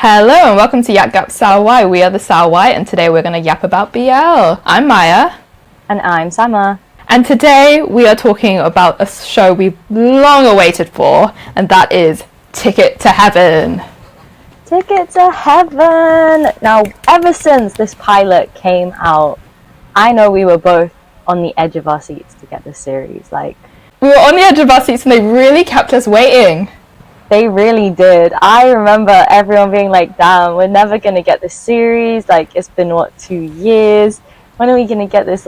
Hello and welcome to Yak Gap Sao. We are the Sao, and today we're going to yap about BL. I'm Maya. And I'm Sama. And today we are talking about a show we've long awaited for, and that is Ticket to Heaven. Ticket to Heaven! Now, ever since this pilot came out, I know we were both on the edge of our seats to get this series. We were on the edge of our seats and they really kept us waiting. They really did. I remember everyone being like, damn, we're never going to get this series. It's been, 2 years? When are we going to get this,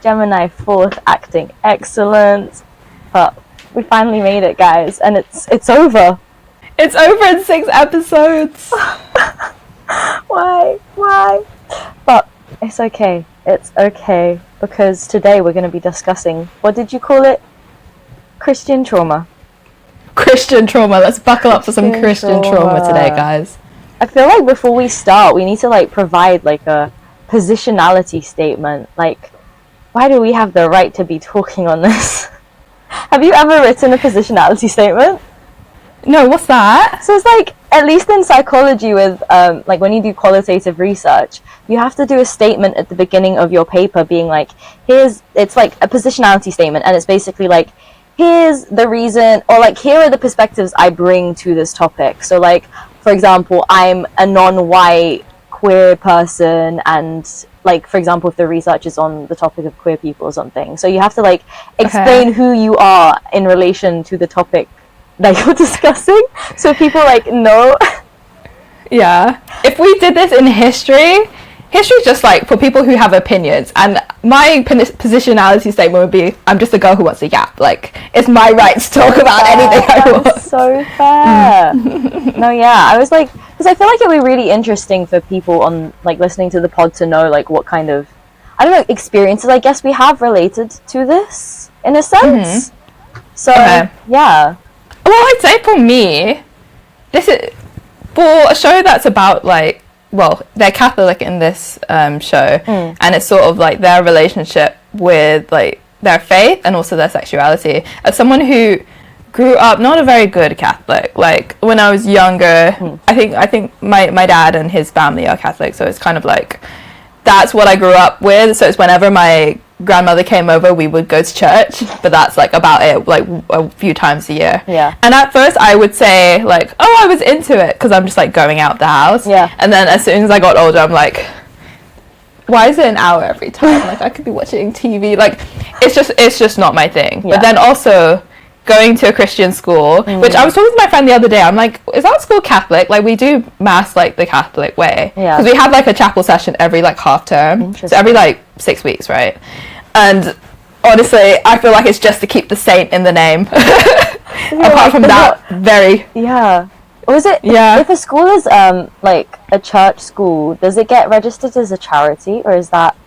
Gemini and Fourth acting excellence? But we finally made it, guys. And it's over. It's over in 6 episodes. Why? But it's okay. It's okay. Because today we're going to be discussing, what did you call it? Christian trauma. Christian trauma. Let's buckle up for some Christian trauma today, guys. I feel like before we start, we need to provide a positionality statement. Why do we have the right to be talking on this? Have you ever written a positionality statement? No, what's that? So it's at least in psychology with when you do qualitative research, you have to do a statement at the beginning of your paper being it's a positionality statement, and it's basically here's the reason, or here are the perspectives I bring to this topic. So for example, I'm a non-white queer person, and for example, if the research is on the topic of queer people or something, so you have to explain who you are in relation to the topic that you're discussing, so people know. Yeah, if we did this in history's just for people who have opinions, and my positionality statement would be, I'm just a girl who wants to yap. It's my right to talk about anything I want. That's so fair. No, yeah, I was because I feel it'd be really interesting for people on listening to the pod to know what kind of, I don't know, experiences I guess we have related to this in a sense. So yeah. Well, I'd say for me, this is for a show that's about they're Catholic in this show, and it's sort of their relationship with their faith and also their sexuality. As someone who grew up not a very good Catholic, when I was younger, I think my dad and his family are Catholic, so it's kind of that's what I grew up with. So it's whenever my grandmother came over, we would go to church, but that's about it, a few times a year. Yeah. And at first I would say I was into it because I'm just going out the house. Yeah. And then as soon as I got older, I'm why is it an hour every time? I could be watching TV. It's just not my thing. Yeah. But then also going to a Christian school, which I was talking to my friend the other day, I'm is our school Catholic? We do mass the Catholic way. Yeah. Because we have a chapel session every half term. So every 6 weeks, right? And honestly, I feel it's just to keep the saint in the name. Apart from that, very... Yeah. Or is it... Yeah. If a school is a church school, does it get registered as a charity, or is that...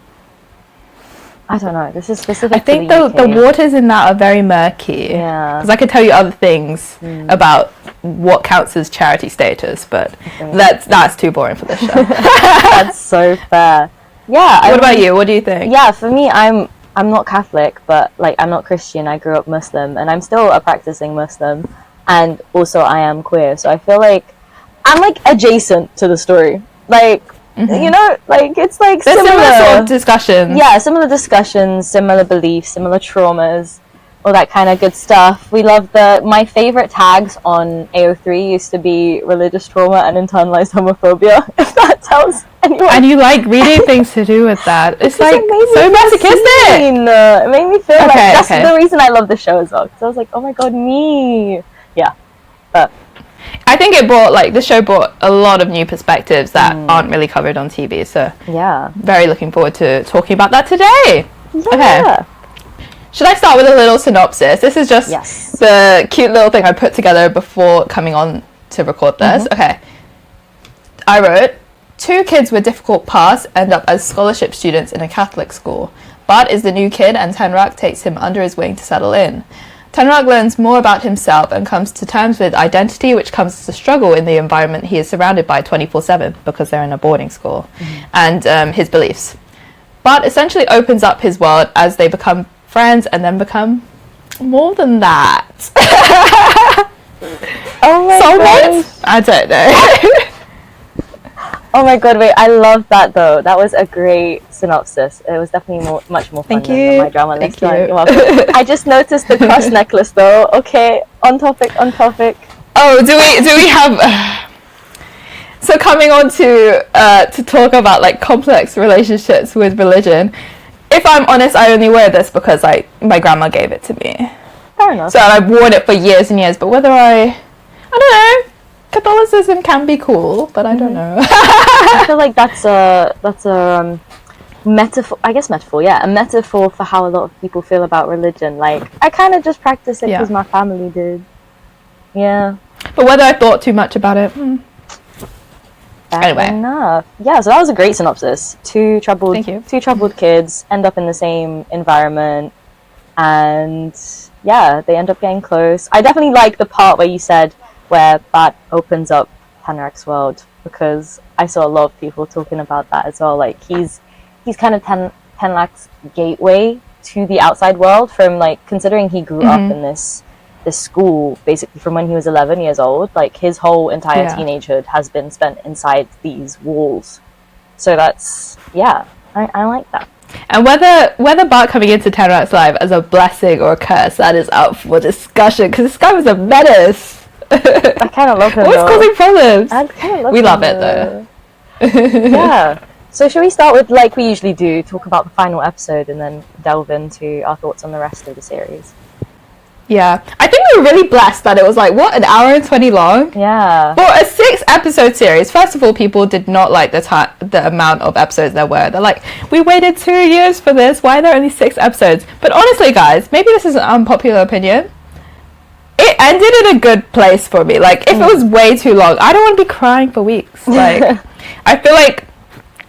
I don't know. This is specific. I think the waters in that are very murky. Yeah. Because I could tell you other things about what counts as charity status, but that's too boring for this show. That's so fair. Yeah. What about you? What do you think? Yeah, for me, I'm not Catholic, but I'm not Christian. I grew up Muslim, and I'm still a practicing Muslim, and also I am queer. So I feel I'm adjacent to the story. You know, it's There's similar sort of discussions. Yeah, similar discussions, similar beliefs, similar traumas, all that kind of good stuff. We love my favorite tags on AO3 used to be religious trauma and internalized homophobia, if that tells anyone. And you reading things to do with that. It's so masochistic. It made me feel that's the reason I love the show as well. Because I was oh my god, me. Yeah. But I think it brought the show brought a lot of new perspectives that aren't really covered on TV, so yeah, very looking forward to talking about that today. Yeah. Okay, should I start with a little synopsis? This is just the cute little thing I put together before coming on to record this. Okay, I wrote, 2 kids with difficult pasts end up as scholarship students in a Catholic school. Bart is the new kid and Tenrak takes him under his wing to settle in. Tenrak learns more about himself and comes to terms with identity, which comes as a struggle in the environment he is surrounded by 24/7 because they're in a boarding school, and his beliefs. Bart essentially opens up his world as they become friends and then become more than that. Oh my Soulmates? gosh. I don't know. Oh my god, wait, I love that though. That was a great synopsis. It was definitely much more fun than my drama list. Thank you. You're welcome. I just noticed the cross necklace though. Okay, on topic. Oh, do we have... So coming on to talk about like complex relationships with religion, if I'm honest, I only wear this because my grandma gave it to me. Fair enough. So I've worn it for years and years, but whether I don't know, Catholicism can be cool, but I don't know. I feel like that's a metaphor. I guess metaphor, yeah, a metaphor for how a lot of people feel about religion. Like I kind of just practice it because my family did. Yeah. But whether I thought too much about it. Anyway. Enough. Yeah, so that was a great synopsis. Two troubled kids end up in the same environment, and yeah, they end up getting close. I definitely like the part where you said where Bat opens up Tanrak's world, because I saw a lot of people talking about that as well. Like he's kind of Tanrak's gateway to the outside world, from like considering he grew up in this school basically from when he was 11 years old. Like his whole entire teenagehood has been spent inside these walls. So that's I like that. And whether Bart coming into Tanrak's life as a blessing or a curse, that is up for discussion, because this guy was a menace. I kind of love him. Always causing problems. I kind of love we him, love it though. Yeah. So should we start with, like we usually do, talk about the final episode and then delve into our thoughts on the rest of the series? Yeah, I think we were really blessed that it was like, what, an hour and 20 long? Yeah. For a 6-episode series, first of all, people did not like the amount of episodes there were. They're like, we waited 2 years for this, why are there only 6 episodes? But honestly, guys, maybe this is an unpopular opinion. It ended in a good place for me. Like, if it was way too long, I don't want to be crying for weeks. Like, I feel like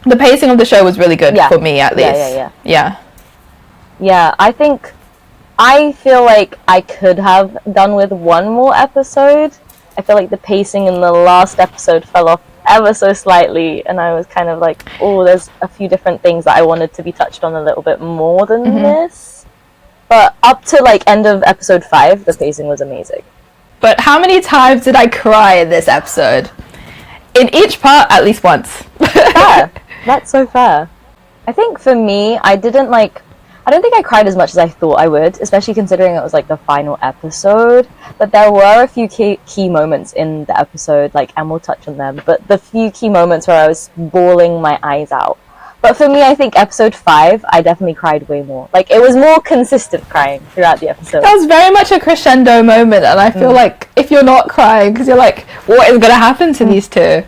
the pacing of the show was really good for me, at least. Yeah, I feel like I could have done with one more episode. I feel like the pacing in the last episode fell off ever so slightly, and I was kind of like, oh, there's a few different things that I wanted to be touched on a little bit more than this. But up to like end of episode 5, the pacing was amazing. But how many times did I cry in this episode? In each part, at least once. Fair. That's so fair. I think for me, I don't think I cried as much as I thought I would, especially considering it was like the final episode. But there were a few key moments in the episode, like, and we'll touch on them. But the few key moments where I was bawling my eyes out. But for me, I think episode 5, I definitely cried way more. Like, it was more consistent crying throughout the episode. That was very much a crescendo moment, and I feel like if you're not crying, because you're like, what is going to happen to these two?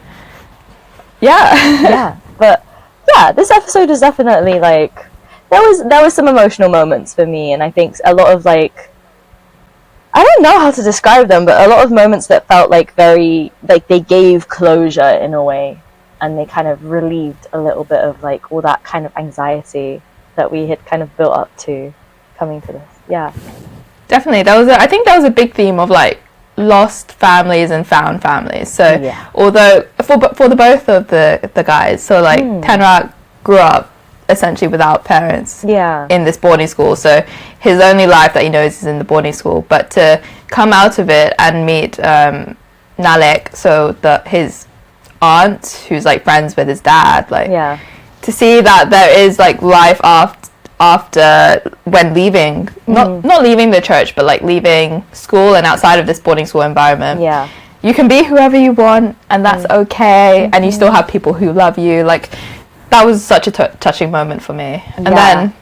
Yeah. But yeah, this episode is definitely like, there was some emotional moments for me, and I think a lot of like, I don't know how to describe them, but a lot of moments that felt like very, like they gave closure in a way, and they kind of relieved a little bit of like all that kind of anxiety that we had kind of built up to coming to this. Yeah, definitely. I think that was a big theme of like lost families and found families. So although for the both of the guys, so like Tanrak grew up essentially without parents in this boarding school, so his only life that he knows is in the boarding school. But to come out of it and meet Nalek, so his aunt who's like friends with his dad, like to see that there is like life after when leaving, not leaving the church, but like leaving school and outside of this boarding school environment. You can be whoever you want, and that's okay, and you still have people who love you. Like, that was such a touching moment for me. And then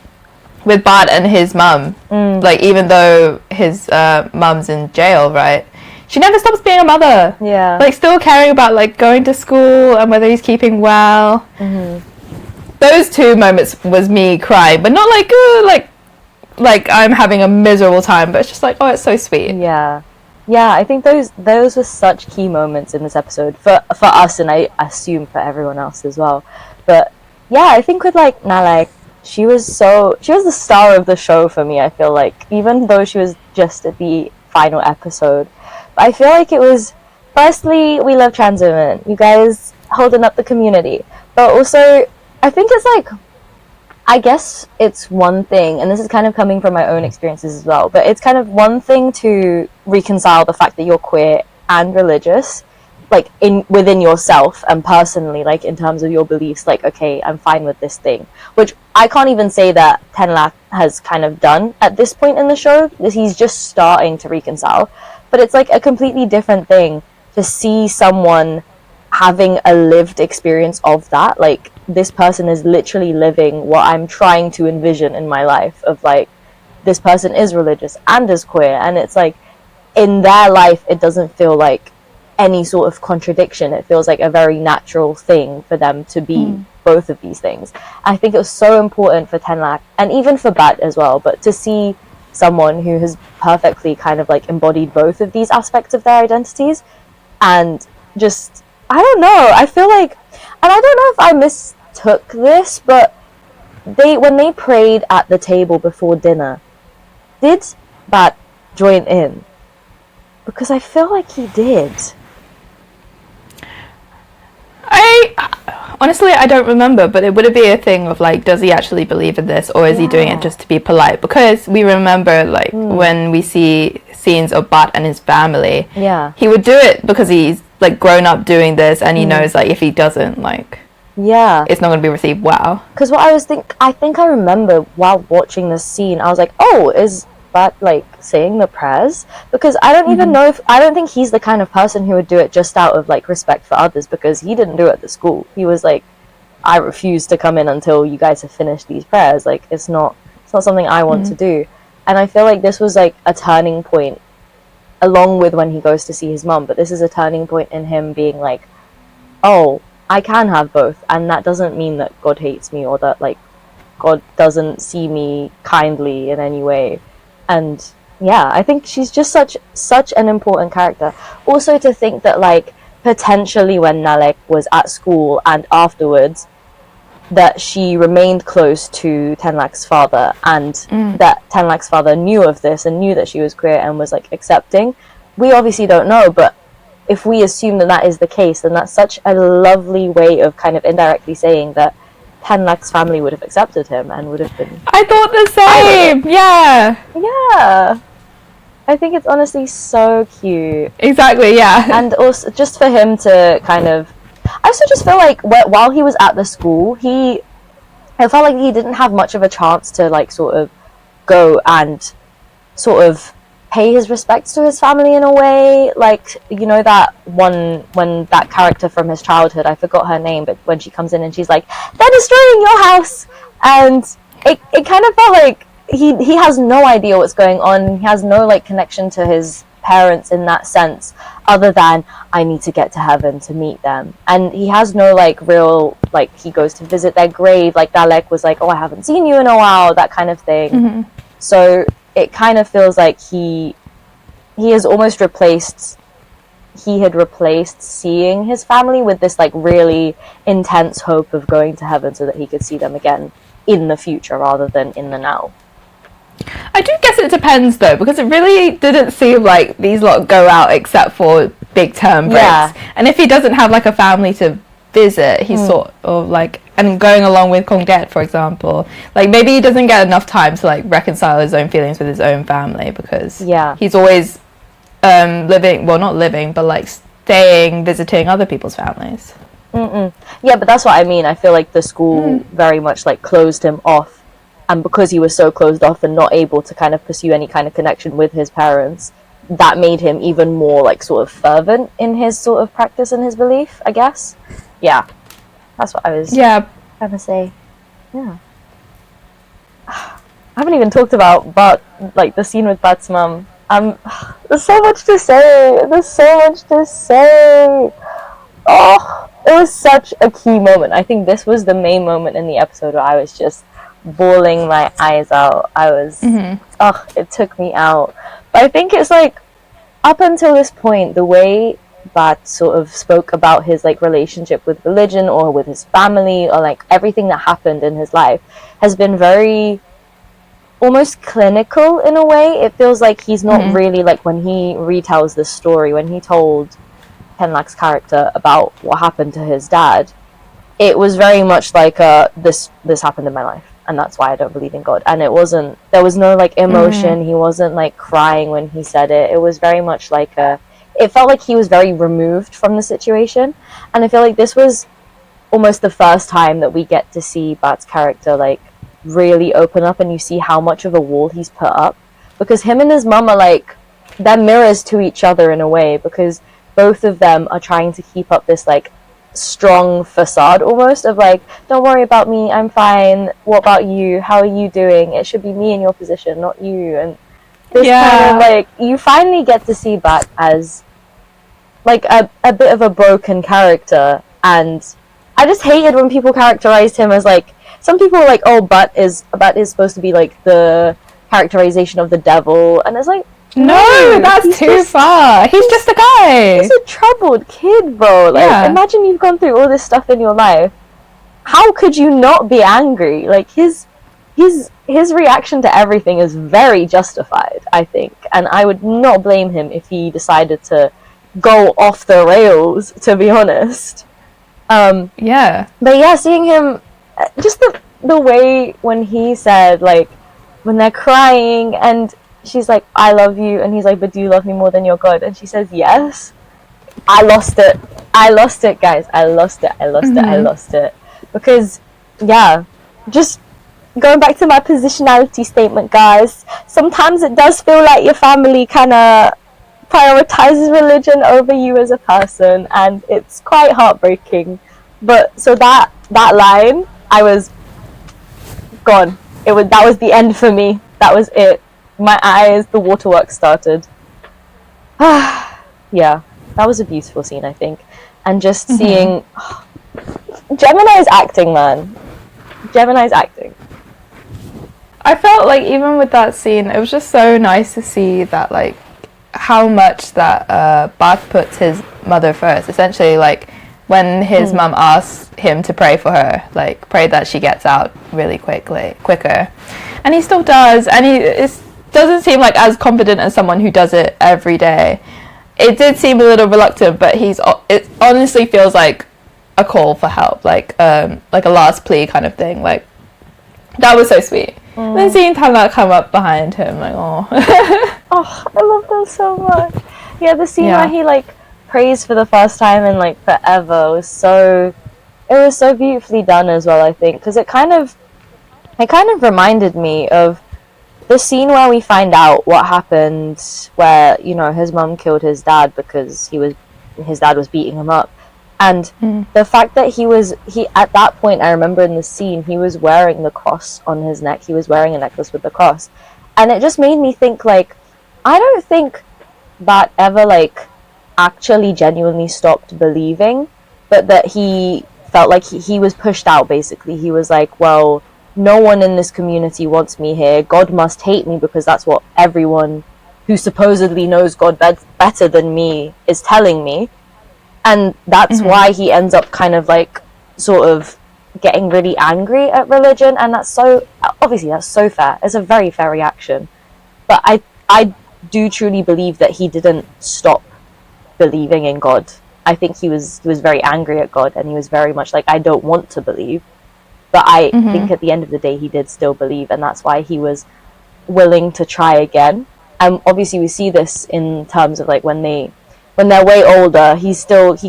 with Bart and his mum, like, even though his mum's in jail, right, she never stops being a mother. Like, still caring about like going to school and whether he's keeping well. Those 2 moments was me crying, but not like I'm having a miserable time, but it's just like, oh, it's so sweet. I think those were such key moments in this episode for us, and I assume for everyone else as well. But yeah, I think with like Nalek, she was the star of the show for me. I feel like, even though she was just at the final episode, but I feel like it was, firstly, we love trans women, you guys holding up the community, but also I think it's like, I guess it's one thing, and this is kind of coming from my own experiences as well, but it's kind of one thing to reconcile the fact that you're queer and religious, like in within yourself and personally, like in terms of your beliefs, like okay, I'm fine with this thing, which I can't even say that Tenlak has kind of done at this point in the show. He's just starting to reconcile, but it's like a completely different thing to see someone having a lived experience of that. Like this person is literally living what I'm trying to envision in my life, of like this person is religious and is queer, and it's like in their life it doesn't feel like any sort of contradiction. It feels like a very natural thing for them to be both of these things. I think it was so important for Tenlak and even for Bat as well, but to see someone who has perfectly kind of like embodied both of these aspects of their identities, and just I don't know, I feel like, and I don't know if I mistook this, but when they prayed at the table before dinner, did Bat join in? Because I feel like he did. Honestly, I don't remember, but it would be a thing of like, does he actually believe in this, or is he doing it just to be polite? Because we remember like when we see scenes of Bat and his family, he would do it because he's like grown up doing this, and he knows like if he doesn't, like it's not going to be received well. Because what I think I remember while watching this scene, I was like, oh, is Bat like saying the prayers? Because I don't even know if, I don't think he's the kind of person who would do it just out of like respect for others, because he didn't do it at the school. He was like, I refuse to come in until you guys have finished these prayers. Like it's not something I want to do. And I feel like this was like a turning point, along with when he goes to see his mum, but this is a turning point in him being like, oh, I can have both, and that doesn't mean that God hates me, or that like God doesn't see me kindly in any way. And yeah, I think she's just such an important character. Also to think that like potentially when Nalek was at school and afterwards, that she remained close to Tenlak's father, and that Tenlak's father knew of this and knew that she was queer and was like accepting. We obviously don't know, but if we assume that that is the case, then that's such a lovely way of kind of indirectly saying that Tenlak's family would have accepted him and would have been... I thought the same! Yeah! I think it's honestly so cute. Exactly, yeah. And also, just for him to kind of... I also just feel like while he was at the school, I felt like he didn't have much of a chance to like sort of go and sort of pay his respects to his family in a way. Like, you know, that one, when that character from his childhood, I forgot her name, but when she comes in and she's like, they're destroying your house, and it kind of felt like he has no idea what's going on. He has no like connection to his parents in that sense, other than I need to get to heaven to meet them. And he has no like real, like he goes to visit their grave, like Dalek was like, oh, I haven't seen you in a while, that kind of thing. So it kind of feels like he has almost replaced seeing his family with this like really intense hope of going to heaven so that he could see them again in the future rather than in the now. I do guess it depends though, because it really didn't seem like these lot go out except for big term breaks. And if he doesn't have like a family to visit, he's sort of like, and going along with Kongdet, for example, like maybe he doesn't get enough time to like reconcile his own feelings with his own family, because he's always not living, but like staying, visiting other people's families. Yeah, but that's what I mean. I feel like the school very much like closed him off, and because he was so closed off and not able to kind of pursue any kind of connection with his parents, that made him even more like sort of fervent in his sort of practice and his belief, I guess. Yeah, that's what I was trying to say. Yeah, I haven't even talked about like the scene with Bat's mum. There's so much to say. Oh, it was such a key moment. I think this was the main moment in the episode where I was just bawling my eyes out. I was, it took me out. But I think it's like, up until this point, the way Bat sort of spoke about his like relationship with religion or with his family or like everything that happened in his life has been very almost clinical in a way. It feels like he's not really like, when he retells this story, when he told Tenlak's character about what happened to his dad, it was very much like this happened in my life and that's why I don't believe in God. And there was no like emotion. He wasn't like crying when he said it. It was very much like it felt like he was very removed from the situation, and I feel like this was almost the first time that we get to see Bat's character like really open up, and you see how much of a wall he's put up, because him and his mum are like, they're mirrors to each other in a way, because both of them are trying to keep up this like strong facade almost of like, don't worry about me, I'm fine, what about you, how are you doing, it should be me in your position, not you. And this kind of like, you finally get to see Bat as like a bit of a broken character. And I just hated when people characterized him as like, some people were like, oh, Bat is supposed to be like the characterization of the devil, and it's like, no, that's too far. He's just a guy. He's a troubled kid, bro. Like, imagine you've gone through all this stuff in your life. How could you not be angry? Like, his reaction to everything is very justified, I think. And I would not blame him if he decided to go off the rails, to be honest. But yeah, seeing him, just the way when he said, like, when they're crying and she's like, I love you, and he's like, but do you love me more than your God? And she says, yes. I lost it, guys. I lost it. Because, yeah, just going back to my positionality statement, guys, sometimes it does feel like your family kind of prioritizes religion over you as a person, and it's quite heartbreaking. But, so that line, I was gone. That was the end for me. That was it. My eyes, the waterworks started. Yeah, that was a beautiful scene, I think. And just seeing Gemini's acting, man. Gemini's acting. I felt like even with that scene, it was just so nice to see that, like, how much that Bart puts his mother first. Essentially, like, when his mum asks him to pray for her, like, pray that she gets out really quicker. And he still does, and he doesn't seem like as confident as someone who does it every day. It did seem a little reluctant, but it honestly feels like a call for help, like a last plea kind of thing. Like, that was so sweet. And then seeing Tala come up behind him, like, oh. Oh, I love that so much. Yeah, the scene where he like prays for the first time in like forever was so beautifully done as well, I think, because it kind of reminded me of the scene where we find out what happened, where, you know, his mum killed his dad because his dad was beating him up. And the fact that he at that point, I remember in the scene, he was wearing the cross on his neck. He was wearing a necklace with the cross. And it just made me think, like, I don't think Bat ever, like, actually genuinely stopped believing, but that he felt like he was pushed out, basically. He was like, well, no one in this community wants me here. God must hate me because that's what everyone who supposedly knows God better than me is telling me. And that's why he ends up kind of like sort of getting really angry at religion. And that's so fair. It's a very fair reaction. But I do truly believe that he didn't stop believing in God. I think he was very angry at God, and he was very much like, I don't want to believe. But I think at the end of the day, he did still believe, and that's why he was willing to try again. And obviously, we see this in terms of like when they're way older, he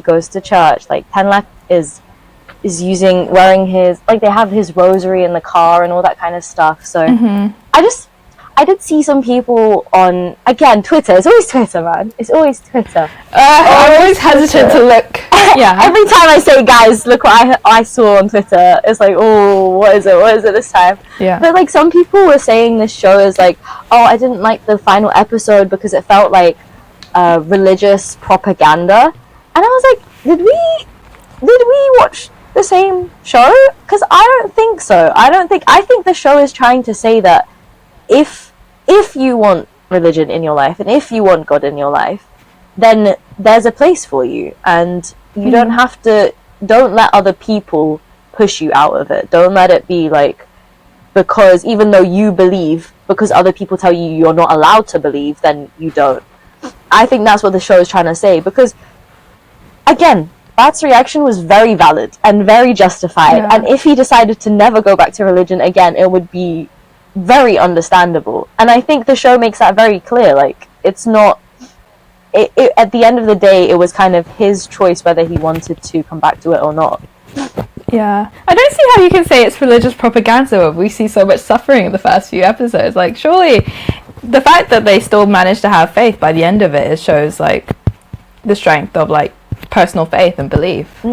goes to church. Like Tenlek is wearing his, like, they have his rosary in the car and all that kind of stuff. So I did see some people on, again, Twitter. It's always Twitter, man. It's always Twitter. I'm always hesitant to look. Yeah. Every time I say, guys, look what I saw on Twitter, it's like, oh, what is it this time? Yeah. But, like, some people were saying this show is like, oh, I didn't like the final episode because it felt like religious propaganda. And I was like, did we watch the same show? Because I don't think so. I think the show is trying to say that if you want religion in your life and if you want God in your life, then there's a place for you, and you don't let other people push you out of it. Don't let it be like, because even though you believe, because other people tell you you're not allowed to believe, then you don't. I think that's what the show is trying to say, because again, Bat's reaction was very valid and very justified, and if he decided to never go back to religion again, it would be very understandable. And I think the show makes that very clear. Like, it's not at the end of the day, it was kind of his choice whether he wanted to come back to it or not. Yeah. I don't see how you can say it's religious propaganda when we see so much suffering in the first few episodes. Like, surely the fact that they still managed to have faith by the end of it shows, like, the strength of, like, personal faith and belief.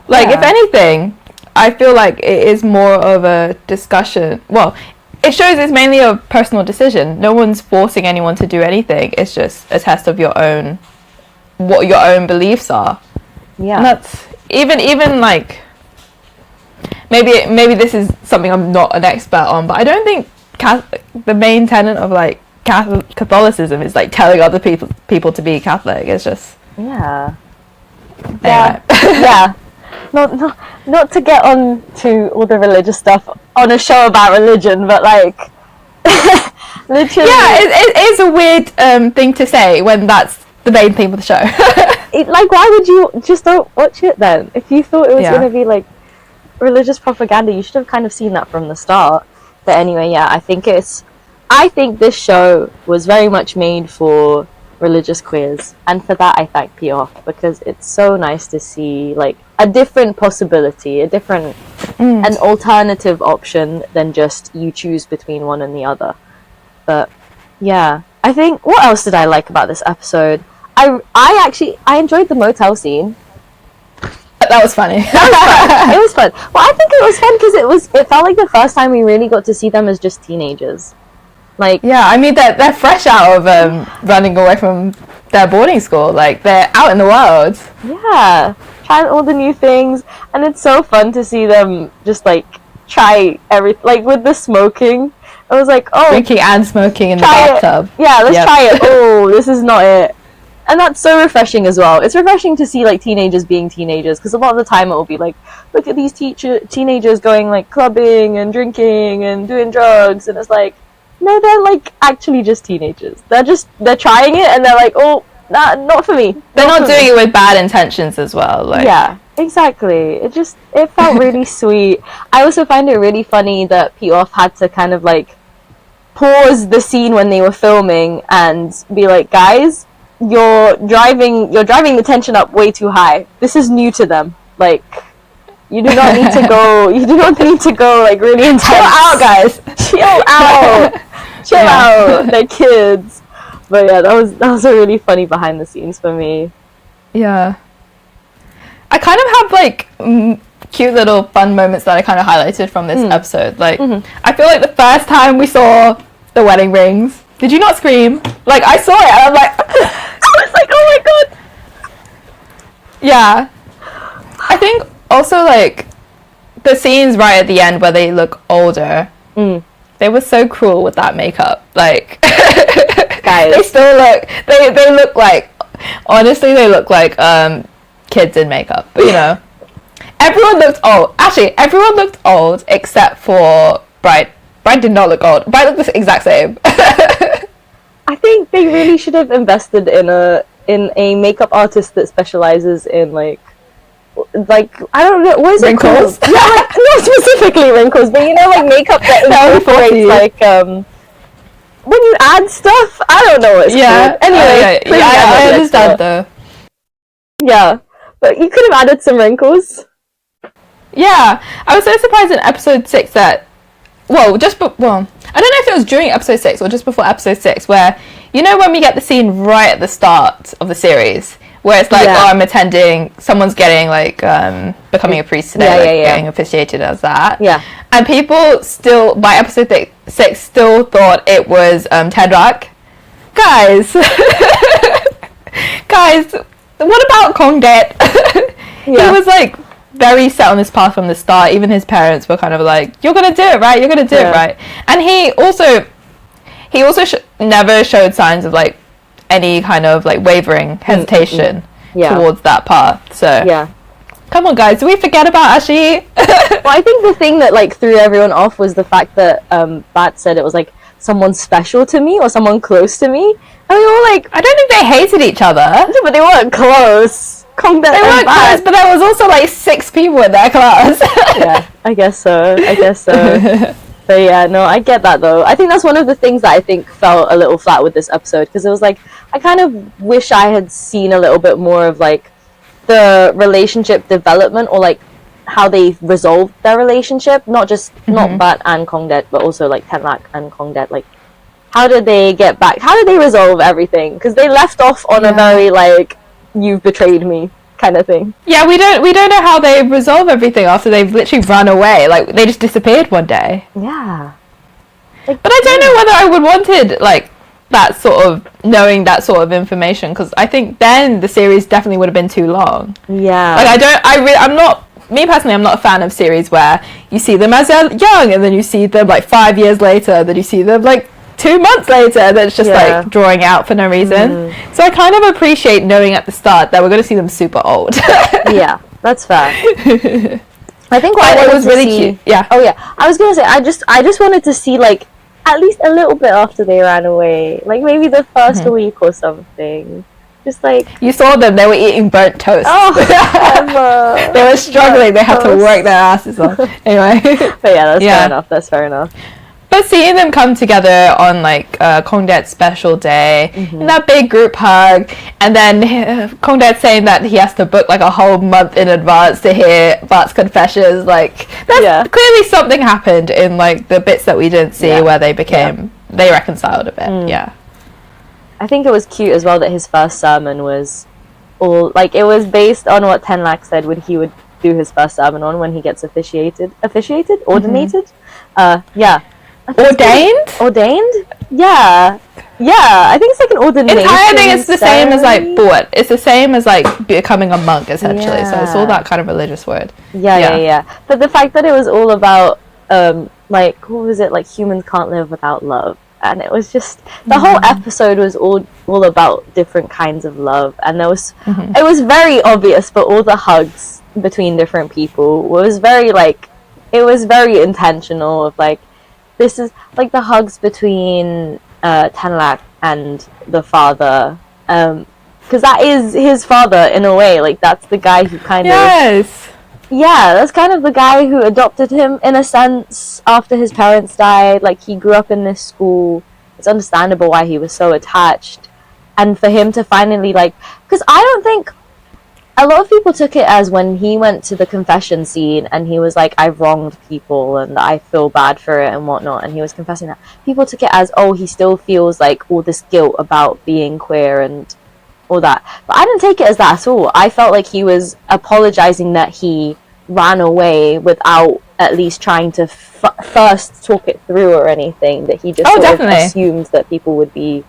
Like, if anything, I feel like it is more of a discussion. Well, it shows it's mainly a personal decision. No one's forcing anyone to do anything. It's just a test of your own, what your own beliefs are. Yeah. And that's even like, maybe this is something I'm not an expert on, but I don't think the main tenet of like Catholicism is like telling other people to be Catholic. It's just yeah. Anyway. Yeah. Not to get on to all the religious stuff on a show about religion, but like literally, yeah, it is a weird thing to say when that's the main theme of the show. Like, why would you just don't watch it then? If you thought it was going to be like religious propaganda, you should have kind of seen that from the start. But anyway, yeah, I think this show was very much made for religious queers, and for that I thank P-Off, because it's so nice to see like a different possibility, an alternative option than just you choose between one and the other. But yeah, I think, what else did I like about this episode? I enjoyed the motel scene. That was funny. It was fun. Well, I think it was fun because it felt like the first time we really got to see them as just teenagers. Like, yeah, I mean they're fresh out of running away from their boarding school. Like, they're out in the world. Yeah, trying all the new things, and it's so fun to see them just like try everything. Like with the smoking, I was like, oh, drinking and smoking in the bathtub. Yeah, let's try it. Oh, this is not it. And that's so refreshing as well. It's refreshing to see like teenagers being teenagers, because a lot of the time it will be like, look at these teenagers going like clubbing and drinking and doing drugs, and it's like, no, they're like actually just teenagers. They're trying it, and they're like, oh, nah, not for me. They're not doing it with bad intentions as well. Like, yeah, exactly. It felt really sweet. I also find it really funny that P-Off had to kind of like pause the scene when they were filming and be like, guys, you're driving the tension up way too high. This is new to them. Like, you do not need to go like really intense. Chill out, guys. Chill out. Chill out. They're kids. But yeah, that was a really funny behind the scenes for me. Yeah. I kind of have like cute little fun moments that I kind of highlighted from this episode. Like, I feel like the first time we saw the wedding rings, did you not scream? Like, I saw it and I'm like, I was like, oh my god. Yeah. I think also like the scenes right at the end where they look older, they were so cruel with that makeup. Like, guys, they still look, they look like, honestly, they look like kids in makeup. But, you know, everyone looked old. Actually, everyone looked old except for Bright. Bright did not look old. Bright looked the exact same. I think they really should have invested in a makeup artist that specializes in like I don't know, what is it called? Wrinkles? Yeah, like, not specifically wrinkles, but you know, like makeup that incorporates like when you add stuff. I don't know what it's called. Anyway, I understand though. Yeah, but you could have added some wrinkles. Yeah, I was so surprised in episode 6 that, I don't know if it was during episode 6 or just before episode 6, where, you know, when we get the scene right at the start of the series, where it's like, oh, I'm attending, someone's getting like, becoming a priest today, getting officiated as that. Yeah. And people still, by episode 6, still thought it was Tedrak. Guys, what about Kongdet? He was like very set on this path from the start. Even his parents were kind of like, you're gonna do it right, you're gonna do it right. And he also never showed signs of like any kind of like wavering hesitation towards that path. So come on, guys, do we forget about Ashi? Well, I think the thing that like threw everyone off was the fact that Bat said it was like someone special to me or someone close to me, and we were like, I don't think they hated each other, but they weren't close. They weren't close, but there was also like 6 people in their class. Yeah, I guess so. But yeah, no, I get that though. I think that's one of the things that I think felt a little flat with this episode, because it was like, I kind of wish I had seen a little bit more of like the relationship development, or like how they resolved their relationship, not just not Bat and Kongdet, but also like Tenlak and Kongdet. Like, how did they get back? How did they resolve everything? Because they left off on a very like, you've betrayed me kind of thing. Yeah, we don't know how they resolve everything after they've literally run away. Like, they just disappeared one day. Yeah. Like, but I don't know whether I would wanted like that sort of knowing that sort of information, because I think then the series definitely would have been too long. Yeah. Like, I'm not, me personally, I'm not a fan of series where you see them as they're young and then you see them like 5 years later, then you see them like 2 months later, and it's just like drawing out for no reason. So I kind of appreciate knowing at the start that we're going to see them super old. Yeah, that's fair. I think what I was really cute. Yeah. Oh yeah, I was gonna say I just wanted to see like at least a little bit after they ran away, like maybe the first week or something. Just like, you saw them, they were eating burnt toast. Oh, they were struggling. They had to work their asses off. Anyway. But yeah, fair enough. That's fair enough. But seeing them come together on like Kongdet's special day, and that big group hug, and then Kongdet saying that he has to book like a whole month in advance to hear Bart's confessions, like that's clearly something happened in like the bits that we didn't see where they they reconciled a bit. Yeah. I think it was cute as well that his first sermon was all like, it was based on what Tenlak said when he would do his first sermon on when he gets ordinated. Ordained? Yeah. I think it's like an ordination. I think it's the same as like what? It's the same as like becoming a monk essentially. So it's all that kind of religious word. Yeah. But the fact that it was all about like, what was it, like humans can't live without love, and it was just the whole episode was all about different kinds of love, and there was it was very obvious, but all the hugs between different people was very like, it was very intentional of like, this is like the hugs between Tenlak and the father, because that is his father in a way. Like, that's the guy who kind of that's kind of the guy who adopted him in a sense after his parents died. Like, he grew up in this school. It's understandable why he was so attached, and for him to finally like, because I don't think a lot of people took it as when he went to the confession scene and he was like, I've wronged people and I feel bad for it and whatnot, and he was confessing that. People took it as, oh, he still feels like all this guilt about being queer and all that. But I didn't take it as that at all. I felt like he was apologizing that he ran away without at least trying to first talk it through or anything, that he just sort of assumed that people would be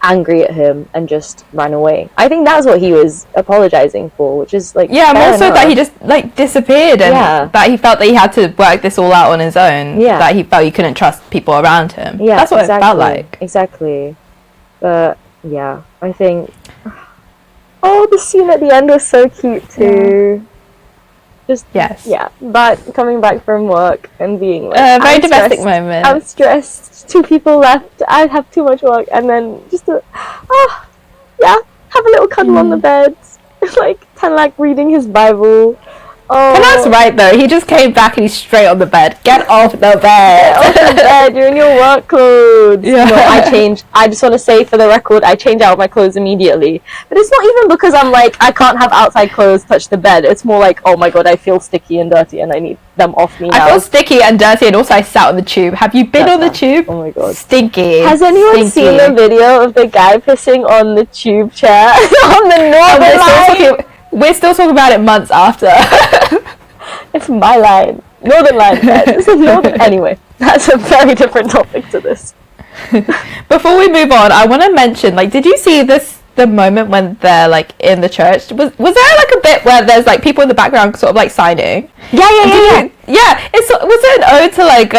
angry at him and just ran away. I think that's what he was apologizing for, which is like, more so that he just like disappeared, and that he felt that he had to work this all out on his own, that he felt he couldn't trust people around him. That's what it felt like. Exactly. But yeah, I think the scene at the end was so cute too. But coming back from work and being like, very domestic moment. I'm stressed. 2 people left. I have too much work, and then just have a little cuddle on the bed, like Tenlak reading his Bible. Tenlak's right though. He just came back and he's straight on the bed. Get off the bed. Get off the bed. You're in your work clothes. Yeah. No, I changed. I just want to say for the record, I changed out my clothes immediately. But it's not even because I'm like, I can't have outside clothes touch the bed. It's more like, oh my god, I feel sticky and dirty and I need them off me now. I feel sticky and dirty, and also I sat on the tube. Have you been on the tube? Oh my god. Stinky. Has anyone seen the video of the guy pissing on the tube chair on the Northern Line? We're still talking about it months after. It's my line. Northern Line. Anyway, that's a very different topic to this. Before we move on, I want to mention, like, did you see the moment when they're like in the church? Was there like a bit where there's like people in the background sort of like signing? Yeah. Was it an ode to like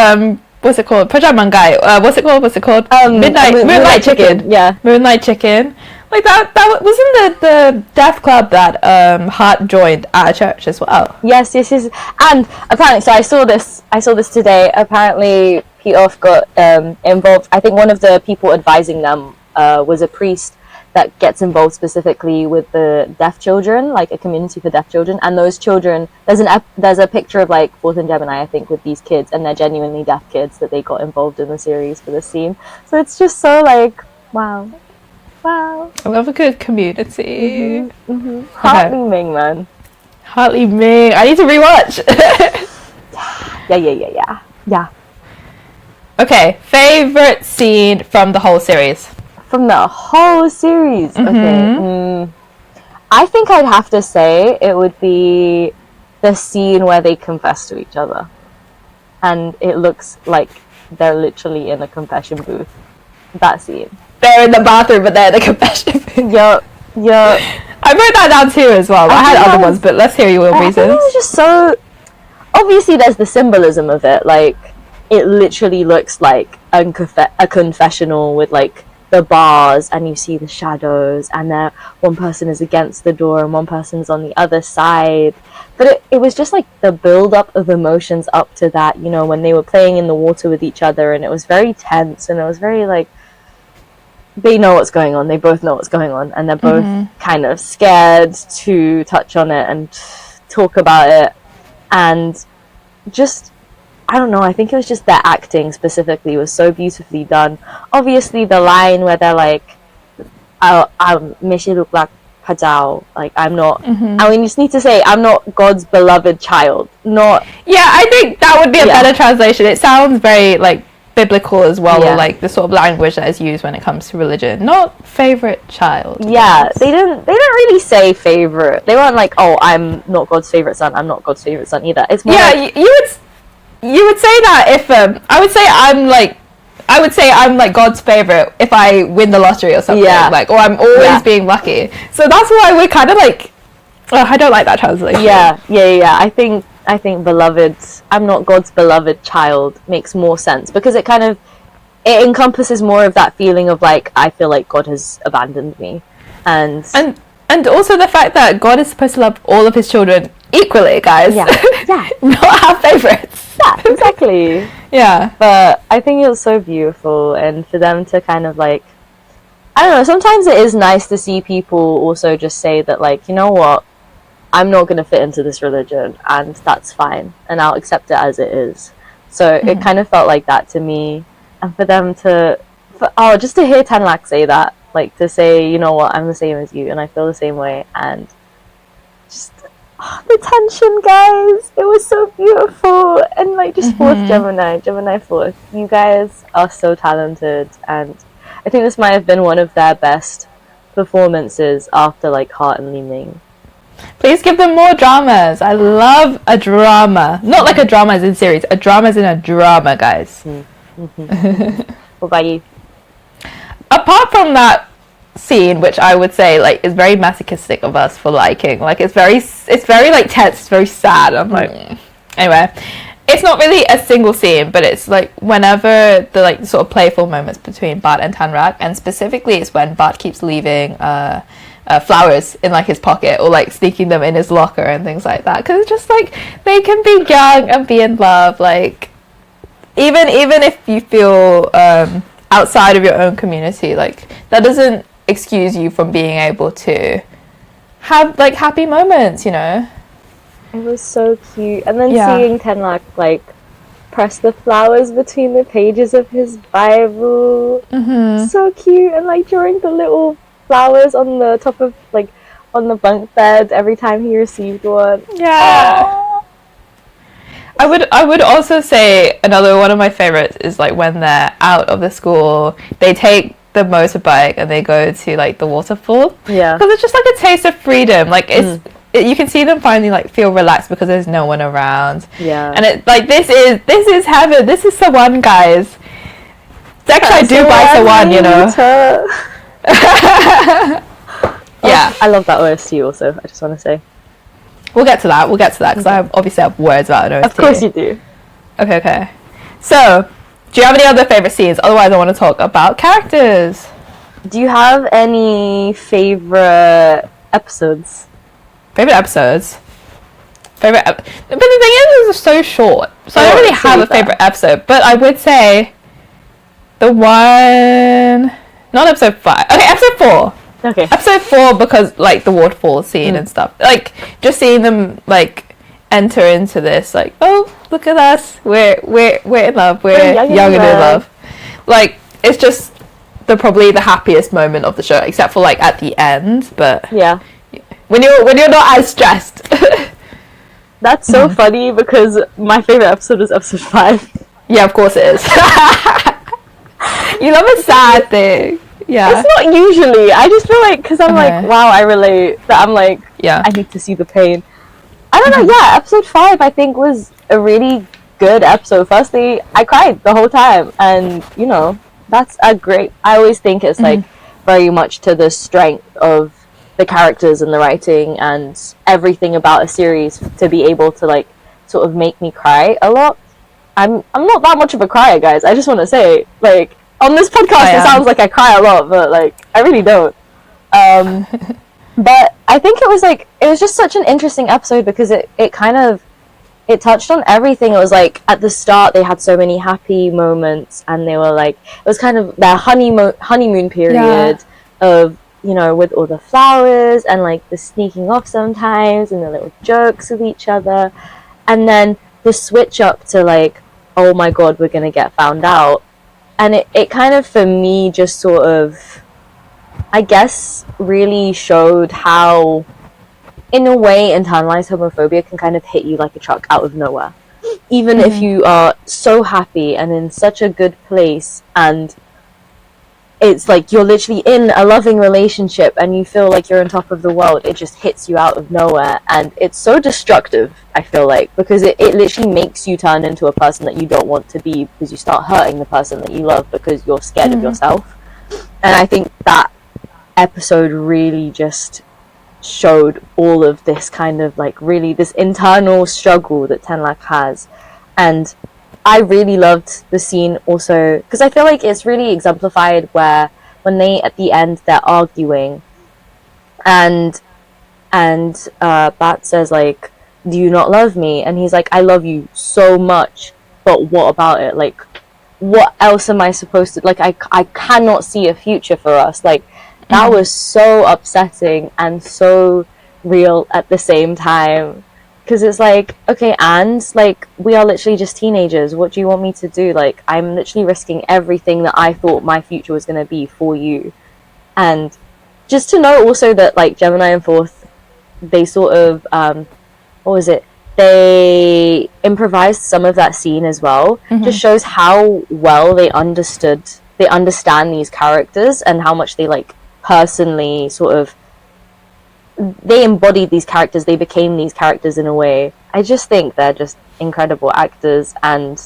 what's it called? Prajamangai. What's it called? Moonlight Chicken. Yeah. Moonlight Chicken. Like that wasn't the deaf club that Hart joined at a church as well. Yes. And apparently, so I saw this today. Apparently, Pete Off got involved. I think one of the people advising them was a priest that gets involved specifically with the deaf children, like a community for deaf children. And those children, there's a picture of like Fourth and Gemini, I think, with these kids, and they're genuinely deaf kids that they got involved in the series for this scene. So it's just so like, wow. I love a good community. Hartley Ming, man. Hartley Ming. I need to rewatch. Yeah. Okay, favorite scene from the whole series. From the whole series. Okay. I think I'd have to say it would be the scene where they confess to each other. And it looks like they're literally in a confession booth. That scene. They're in the bathroom, but they're in the confession booth. Yup. I wrote that down too as well. I had other ones, but let's hear your reasons. I think it was just so... Obviously, there's the symbolism of it. Like, it literally looks like a confessional with, like, the bars, and you see the shadows, and one person is against the door and one person's on the other side. But it was just like the build-up of emotions up to that, you know, when they were playing in the water with each other, and it was very tense, and it was very like, they know what's going on, they both know what's going on, and they're both kind of scared to touch on it and talk about it. And just, I don't know, I think it was just their acting specifically was so beautifully done. Obviously the line where they're like, I miss you look like Pajao, like I'm not, I mean, you just need to say, I'm not God's beloved child, not... Yeah, I think that would be a better translation. It sounds very like biblical as well, or like the sort of language that is used when it comes to religion. Not favorite child. Yeah, they didn't really say favorite. They weren't like, oh, I'm not God's favorite son, I'm not God's favorite son either. It's more like, you would say that if I would say I'm like God's favorite if I win the lottery or something, like, or I'm always being lucky. So that's why we're kind of like, I don't like that translation. Yeah. I think beloved, I'm not God's beloved child makes more sense, because it encompasses more of that feeling of like, I feel like God has abandoned me, and also the fact that God is supposed to love all of his children equally, guys. Yeah. Not have favorites. Yeah, exactly. Yeah. But I think it was so beautiful, and for them to kind of like, I don't know, sometimes it is nice to see people also just say that, like, you know what, I'm not going to fit into this religion, and that's fine, and I'll accept it as it is. So it kind of felt like that to me, and for them just to hear Tenlak say that, like, to say, you know what, I'm the same as you, and I feel the same way, and just the tension, guys, it was so beautiful. And like, just Fourth Gemini Fourth, you guys are so talented, and I think this might have been one of their best performances after like Heart and Li Ming. Please give them more dramas. I love a drama. Not like a drama as in series. A drama as in a drama, guys. What about you? Apart from that scene, which I would say like is very masochistic of us for liking, like it's very like tense, it's very sad. I'm like, anyway, it's not really a single scene, but it's like whenever the like sort of playful moments between Bart and Tanrak, and specifically it's when Bart keeps leaving flowers in like his pocket, or like sneaking them in his locker and things like that, because it's just like they can be young and be in love, like even if you feel outside of your own community, like that doesn't excuse you from being able to have like happy moments, you know. It was so cute. And then seeing Tenlak like press the flowers between the pages of his Bible, so cute, and like drawing the little flowers on the top of like on the bunk bed every time he received one. I would also say another one of my favorites is like when they're out of the school, they take the motorbike and they go to like the waterfall, because it's just like a taste of freedom. Like you can see them finally like feel relaxed because there's no one around, and it like this is heaven. This is Sawan, guys. It's actually do buy Sawan, you know. I love that OST also, I just want to say. We'll get to that because I obviously have words about an OST. Of course you do. Okay. So, do you have any other favourite scenes? Otherwise I want to talk about characters. Do you have any favourite episodes? But the thing is, it's so short, so I don't really have a favourite episode, but I would say the one, not episode 5, okay, episode 4. Okay. Episode 4 because like the waterfall scene and stuff. Like just seeing them like enter into this, like, oh, look at us, we're in love, we're young and in love. Like it's just probably the happiest moment of the show, except for like at the end. But yeah, when you're not as stressed. That's so funny because my favorite episode is episode 5. Yeah, of course it is. You love a sad thing. Yeah. It's not usually. I just feel like, because I'm like, wow, I relate. That I'm like, I need to see the pain. I don't know, yeah, episode 5 I think was a really good episode. Firstly, I cried the whole time. And, you know, that's a great... I always think it's like very much to the strength of the characters and the writing and everything about a series to be able to, like, sort of make me cry a lot. I'm not that much of a crier, guys. I just want to say, like, on this podcast it sounds like I cry a lot, but like I really don't. But I think it was just such an interesting episode because it touched on everything. It was like at the start they had so many happy moments, and they were like, it was kind of their honeymoon period of, you know, with all the flowers and like the sneaking off sometimes and the little jokes with each other, and then the switch up to like, oh my god, we're gonna get found out. And it kind of, for me, just sort of, I guess, really showed how, in a way, internalized homophobia can kind of hit you like a truck out of nowhere. Even if you are so happy and in such a good place, and it's like you're literally in a loving relationship and you feel like you're on top of the world, it just hits you out of nowhere. And it's so destructive, I feel like, because it literally makes you turn into a person that you don't want to be, because you start hurting the person that you love because you're scared of yourself. And I think that episode really just showed all of this kind of like really this internal struggle that Tenlak has. And I really loved the scene also because I feel like it's really exemplified where when they at the end they're arguing and Bat says like, do you not love me? And he's like, I love you so much, but what about it? Like, what else am I supposed to, like, I cannot see a future for us. Like, that was so upsetting and so real at the same time. Because it's like, okay, and, like, we are literally just teenagers. What do you want me to do? Like, I'm literally risking everything that I thought my future was going to be for you. And just to know also that, like, Gemini and Fourth, they sort of, what was it? They improvised some of that scene as well. Just shows how well they understand these characters and how much they, like, personally sort of, they embodied these characters, they became these characters in a way. I just think they're just incredible actors, and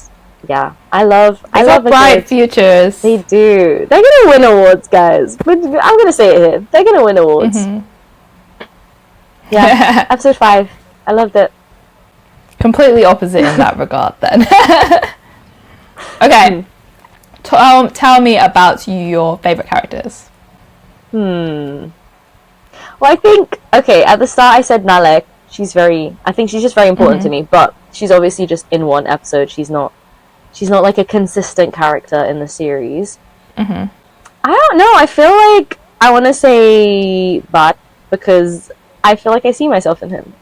yeah, I love bright futures. They do. They're gonna win awards, guys. But I'm gonna say it here. They're gonna win awards. Yeah, episode 5. I loved it. Completely opposite in that regard, then. Okay, tell me about your favorite characters. Well, I think, okay, at the start I said Nalek. I think she's just very important to me, but she's obviously just in one episode. She's not like a consistent character in the series. I don't know, I feel like I want to say Bat, because I feel like I see myself in him.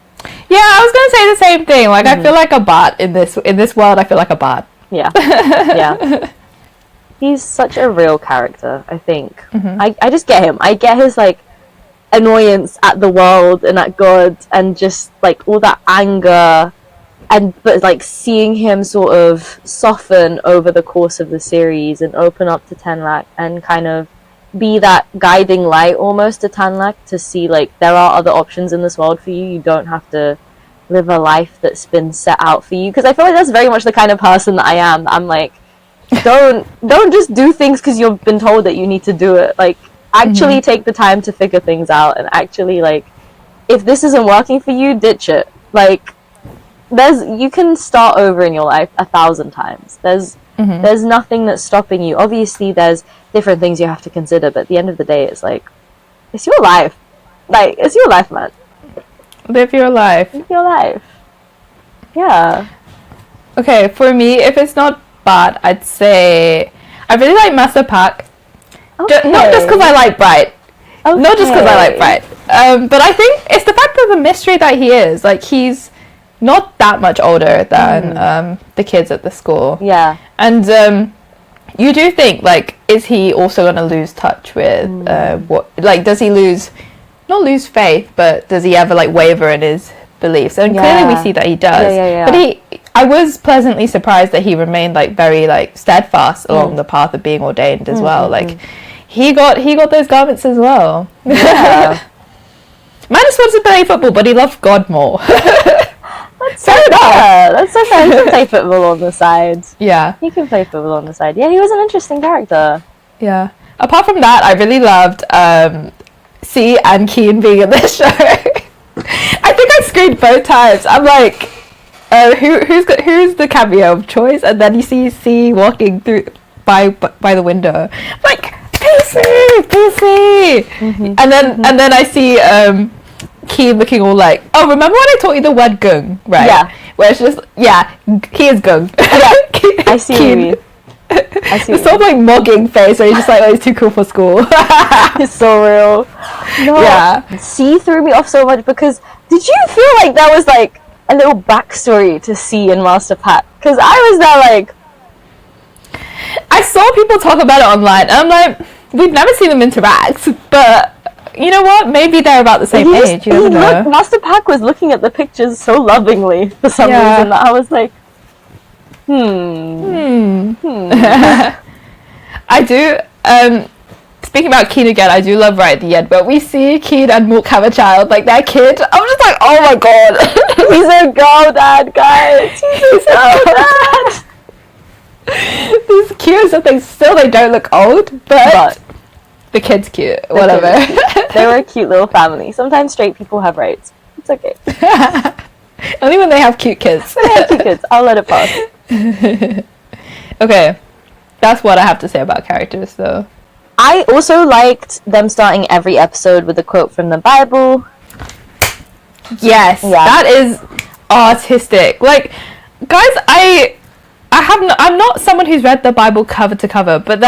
Yeah, I was going to say the same thing. Like, I feel like a Bat in this world. I feel like a Bat. Yeah. Yeah. He's such a real character, I think. I just get him. I get his, like, annoyance at the world and at God, and just like all that anger, but like seeing him sort of soften over the course of the series and open up to Tenlak and kind of be that guiding light almost to Tenlak, to see like there are other options in this world for you. You don't have to live a life that's been set out for you, because I feel like that's very much the kind of person that I am. I'm like, don't just do things because you've been told that you need to do it. Like, actually take the time to figure things out, and actually, like, if this isn't working for you, ditch it. Like, you can start over in your life 1,000 times. There's nothing that's stopping you. Obviously, there's different things you have to consider, but at the end of the day, it's like, it's your life. Like, it's your life, man. Live your life. Live your life. Yeah. Okay, for me, if it's not bad, I'd say I really like Master Pak. Okay. Not just because I like Bright. Not just because I like Bright. But I think it's the fact of the mystery that he is. Like, he's not that much older than the kids at the school. Yeah. And you do think, like, is he also going to lose touch with what... Like, does he not lose faith, but does he ever, like, waver in his beliefs? And clearly we see that he does. But I was pleasantly surprised that he remained, like, very, like, steadfast along the path of being ordained as well. Like, he got those garments as well. Yeah. Man just wants to play football, but he loved God more. That's so fair. That's so fair. He can play football on the side. Yeah. He can play football on the side. Yeah, he was an interesting character. Yeah. Apart from that, I really loved C and Keen being in this show. I think I screamed both times. I'm like, who's the cameo of choice? And then you see C walking through by the window. I'm like, PC. And then I see Keen looking all like, oh, remember when I taught you the word gung, right? Yeah. Where it's just, he is gung. Yeah. I see what you mean. I see. The sort of like mugging face where he's just like, oh, he's too cool for school. It's so real. No. Yeah. C threw me off so much because did you feel like there was like a little backstory to C and Master Pat? Because I was there like, I saw people talk about it online and I'm like, we've never seen them interact, but you know what? Maybe they're about the same age. You never know. Master Pack was looking at the pictures so lovingly for some reason that I was like, I do. Speaking about Keen again, I do love right at the end, but we see Keen and Mook have a child, like their kid. I'm just like, oh my god, he's a girl dad, guys. He's a girl dad. These cute stuff. They don't look old, but the kid's cute. Whatever. They were a cute little family. Sometimes straight people have rights. It's okay. Only when they have cute kids. When they have cute kids, I'll let it pass. Okay, that's what I have to say about characters, though. I also liked them starting every episode with a quote from the Bible. Yes, that is artistic. Like, guys, I'm not someone who's read the Bible cover to cover, but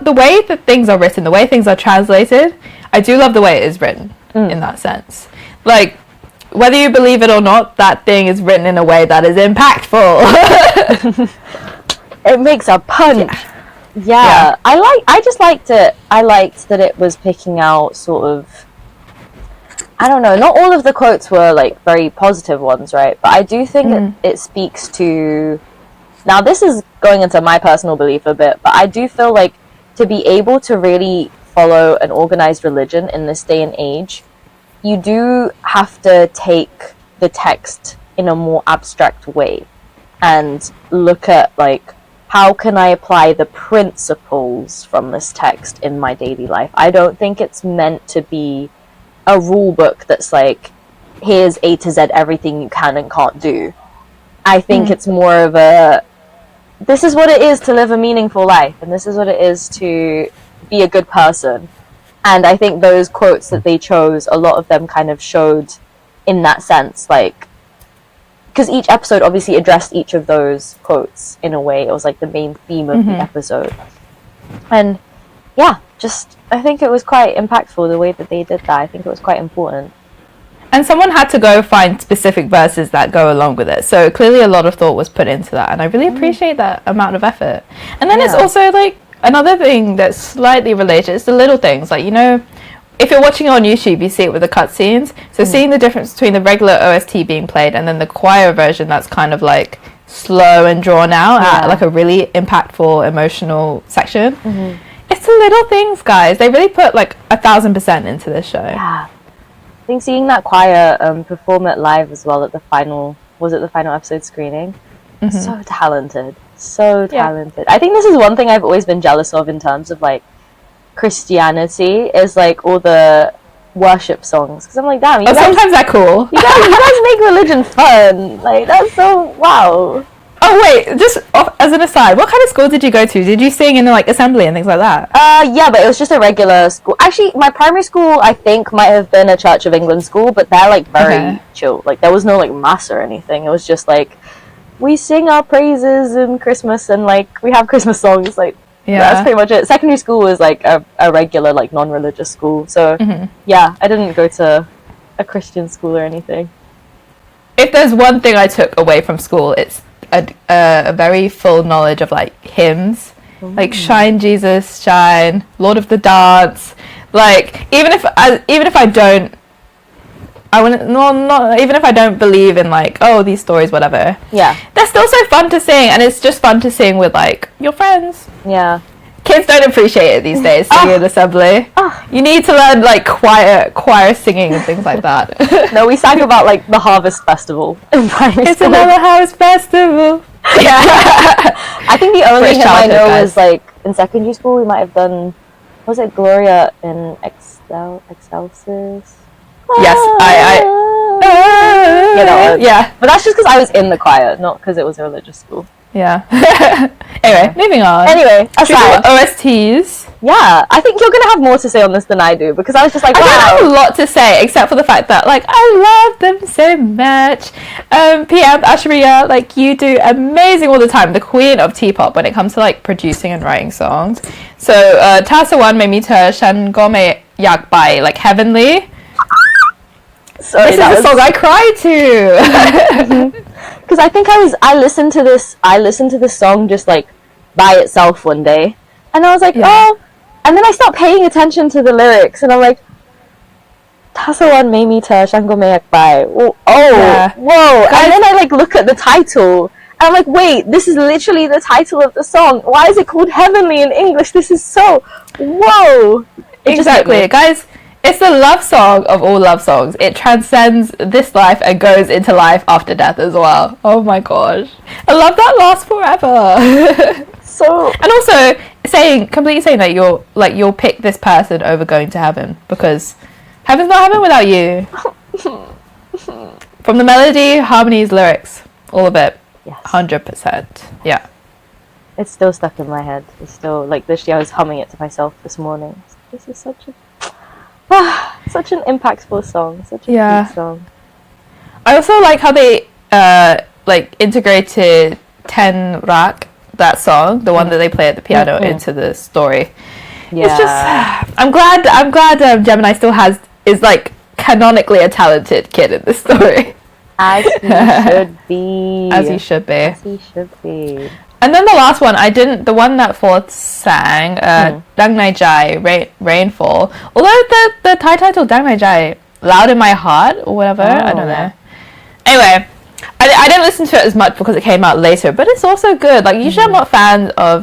the way that things are written, the way things are translated, I do love the way it is written in that sense. Like, whether you believe it or not, that thing is written in a way that is impactful. It makes a punch. Yeah. I just liked it. I liked that it was picking out sort of, I don't know, not all of the quotes were like very positive ones, right? But I do think that it speaks to, now this is going into my personal belief a bit, but I do feel like to be able to really follow an organized religion in this day and age, you do have to take the text in a more abstract way and look at like, how can I apply the principles from this text in my daily life? I don't think it's meant to be a rule book that's like, here's A to Z everything you can and can't do. I think it's more of a, this is what it is to live a meaningful life, and this is what it is to be a good person. And I think those quotes that they chose, a lot of them kind of showed in that sense, like, because each episode obviously addressed each of those quotes in a way. It was like the main theme of the episode. And yeah, just, I think it was quite impactful the way that they did that. I think it was quite important. And someone had to go find specific verses that go along with it. So clearly a lot of thought was put into that. And I really appreciate that amount of effort. And then it's also like another thing that's slightly related. It's the little things. Like, you know, if you're watching on YouTube, you see it with the cutscenes. So seeing the difference between the regular OST being played and then the choir version that's kind of like slow and drawn out at like a really impactful, emotional section. It's the little things, guys. They really put like 1,000% into this show. Yeah. I think seeing that choir perform it live as well at the final, was it the final episode screening? So talented. So talented. I think this is one thing I've always been jealous of in terms of like Christianity, is like all the worship songs, because I'm like, damn, you guys, sometimes they're cool. you guys make religion fun. Like, that's so wow. Oh wait, just as an aside, what kind of school did you go to? Did you sing in like assembly and things like that? Yeah, but it was just a regular school. Actually, my primary school I think might have been a Church of England school, but they're like very chill. Like, there was no like mass or anything. It was just like, we sing our praises in Christmas and like we have Christmas songs. Like, That's pretty much it. Secondary school was like a regular like non-religious school, so yeah, I didn't go to a Christian school or anything. If there's one thing I took away from school, it's a very full knowledge of like hymns, like Shine Jesus Shine, Lord of the Dance. Like even if I don't, I wouldn't not even if I don't believe in like, oh, these stories, whatever. Yeah, they're still so fun to sing, and it's just fun to sing with like your friends. Yeah. Kids don't appreciate it these days, singing in assembly. You need to learn like choir singing and things like that. No, we sang about like the harvest festival in primary It's school. another harvest festival. Yeah. I think the only hymn I know guys. was like in secondary school we might have done, was it Gloria in Excelsis? Yes, Yeah, that one. Yeah. But that's just because I was in the choir, not because it was a religious school. Yeah. Anyway, moving on. Anyway, aside. OSTs. Yeah, I think you're gonna have more to say on this than I do, because I was just like, wow. I don't have a lot to say except for the fact that like I love them so much. PM Ashriya, like you do amazing all the time. The queen of T-pop when it comes to like producing and writing songs. So Tasawan made me to Shangome Yakbai, like heavenly. Sorry, this is a song I cried to. Because I think I listened to this song just like by itself one day, and I was like, oh, and then I stopped paying attention to the lyrics, and I'm like, Tasawan made me to Shangome Yakbai. Whoa, and then I like look at the title, and I'm like, wait, this is literally the title of the song. Why is it called Heavenly in English? This is so, whoa. Exactly, guys. It's the love song of all love songs. It transcends this life and goes into life after death as well. Oh my gosh. I love that lasts forever. So, and also completely saying that you'll pick this person over going to heaven, because heaven's not heaven without you. From the melody, harmonies, lyrics, all of it. Yes. 100%. Yeah. It's still stuck in my head. It's still like literally I was humming it to myself this morning. This is such an impactful song, such a cute song. I also like how they like integrated Ten Rak, that song, the one that they play at the piano, into the story. Yeah. It's just I'm glad Gemini still is like canonically a talented kid in this story. As he should be. As he should be. As he should be. And then the last one, the one that Fourth sang, Dang Nai Jai, Rainfall. Although the Thai title, Dang Nai Jai, Loud in My Heart, or whatever, I don't know. Anyway, I didn't listen to it as much because it came out later, but it's also good. Like, usually I'm not fans of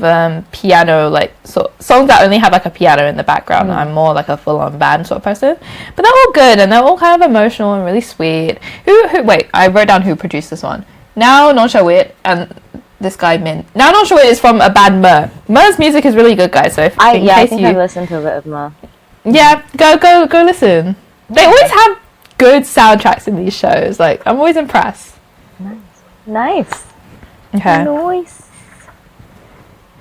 piano, like, songs that only have, like, a piano in the background. I'm more, like, a full-on band sort of person. But they're all good, and they're all kind of emotional and really sweet. Wait, I wrote down who produced this one. Now Non Shawit and this guy Min. Now Not Sure is from a band Mwah. Mwah's music is really good, guys. So I think I've listened to a bit of Mwah. Yeah, go listen. They always have good soundtracks in these shows. Like, I'm always impressed. Nice. Okay. Nice.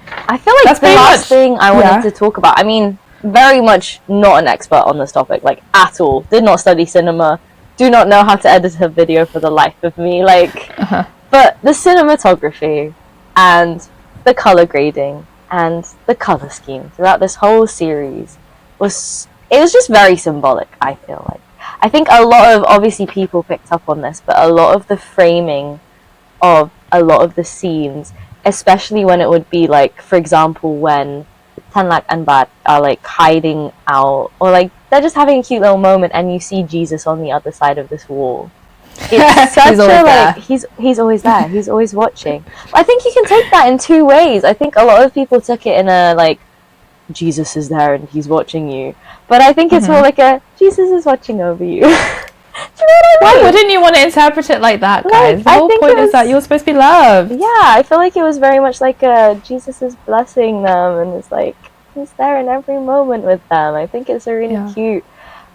I feel like that's the last thing I wanted to talk about. I mean, very much not an expert on this topic, like at all. Did not study cinema. Do not know how to edit a video for the life of me. Like. But the cinematography and the color grading and the color scheme throughout this whole series was just very symbolic, I feel like. I think a lot of, obviously people picked up on this, but a lot of the framing of a lot of the scenes, especially when it would be like, for example, when Tanlak and Bat are like hiding out, or like they're just having a cute little moment and you see Jesus on the other side of this wall. It's such he's always there. He's always watching. I think you can take that in two ways. I think a lot of people took it in a like Jesus is there and he's watching you, but I think it's more like a Jesus is watching over you. Do you know what I mean? Why wouldn't you want to interpret it like that, guys? The whole point is that you're supposed to be loved. Yeah, I feel like it was very much like Jesus is blessing them, and it's like he's there in every moment with them. I think it's a really cute.